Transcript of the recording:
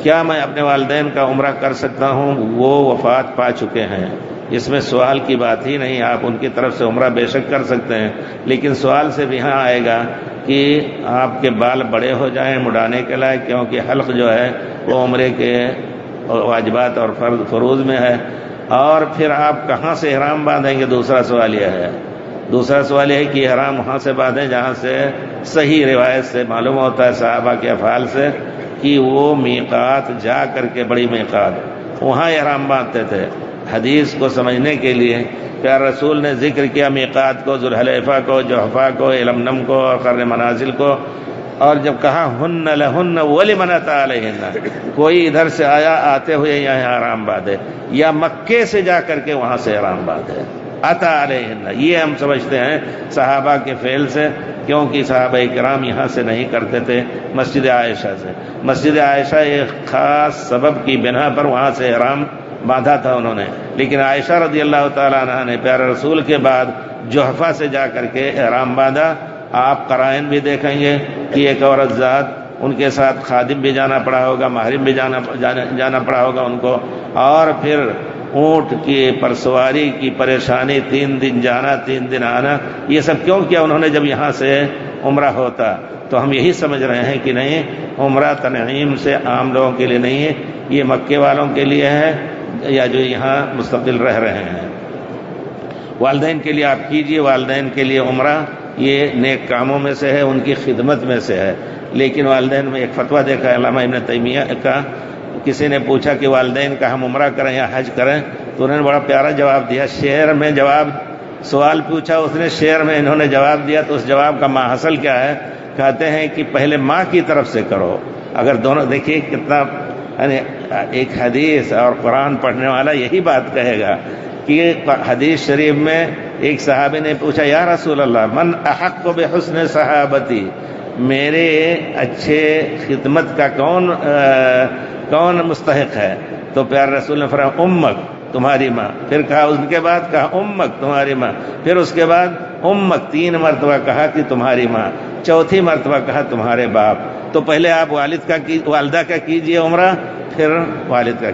کیا میں اپنے والدین کا عمرہ کر سکتا ہوں؟ وہ وفات پا چکے ہیں، اس میں سوال کی بات ہی نہیں۔ آپ ان کی طرف سے عمرہ بے شک کر سکتے ہیں، لیکن سوال سے بھی یہاں آئے گا کہ آپ کے بال بڑے ہو جائیں مڈانے کے لائق، کیونکہ حلق جو ہے وہ عمرے کے واجبات اور فروض میں ہے۔ اور پھر آپ کہاں سے احرام باندھیں گے؟ دوسرا سوال یہ ہے کہ احرام وہاں سے باندھیں جہاں سے صحیح روایت سے معلوم ہوتا ہے صحابہ کے افعال سے کہ وہ میقات جا کر کے بڑی میقات وہاں احرام باندھتے تھے۔ حدیث کو سمجھنے کے لیے پیارے رسول نے ذکر کیا میقات کو، ذوالحلیفہ کو، جحفہ کو، یلملم کو اور قرن منازل کو، اور جب کہا ہن لہن ولمن اتی علیہن، کوئی ادھر سے آیا آتے ہوئے یہاں احرام باندھے، یا مکے سے جا کر کے وہاں سے احرام باندھے۔ اتی علیہن یہ ہم سمجھتے ہیں صحابہ کے فعل سے، کیونکہ صحابہ کرام یہاں سے نہیں کرتے تھے، مسجد عائشہ سے۔ مسجد عائشہ ایک خاص سبب کی بنا پر وہاں سے احرام باندھا تھا انہوں نے، لیکن عائشہ رضی اللہ تعالیٰ عنہ نے پیارے رسول کے بعد جحفہ سے جا کر کے احرام باندھا۔ آپ قرائن بھی دیکھیں گے کہ ایک عورت ذات، ان کے ساتھ خادم بھی جانا پڑا ہوگا، محرم بھی جانا پڑا ہوگا ان کو، اور پھر اونٹ کی پر سواری کی پریشانی، 3 دن جانا 3 دن آنا، یہ سب کیوں کیا انہوں نے جب یہاں سے عمرہ ہوتا؟ تو ہم یہی سمجھ رہے ہیں کہ نہیں، عمرہ تنعیم سے عام لوگوں کے لیے نہیں ہے، یہ مکے والوں کے لیے ہے یا جو یہاں مستقل رہ رہے ہیں۔ والدین کے لیے آپ کیجئے، والدین کے لیے عمرہ یہ نیک کاموں میں سے ہے، ان کی خدمت میں سے ہے۔ لیکن والدین میں ایک فتویٰ دیکھا ہے علامہ ابن تیمیہ کا، کسی نے پوچھا کہ والدین کا ہم عمرہ کریں یا حج کریں، تو انہوں نے بڑا پیارا جواب دیا، شعر میں سوال پوچھا اس نے، شعر میں انہوں نے جواب دیا، تو اس جواب کا ماحصل کیا ہے؟ کہتے ہیں کہ پہلے ماں کی طرف سے کرو۔ اگر دونوں، دیکھیے کتنا، یعنی ایک حدیث اور قرآن پڑھنے والا یہی بات کہے گا کہ حدیث شریف میں ایک صحابی نے پوچھا، یا رسول اللہ من احق بحسن صحابتی، میرے اچھے خدمت کا کون مستحق ہے؟ تو پیارے رسول نے فرمایا امک، تمہاری ماں۔ پھر کہا، اس کے بعد کہا امک، تمہاری ماں۔ پھر اس کے بعد امک، 3 مرتبہ کہا کہ تمہاری ماں، 4تھی مرتبہ کہا تمہارے باپ۔ تو پہلے آپ والدہ کا کیجئے عمرہ، پھر والد کا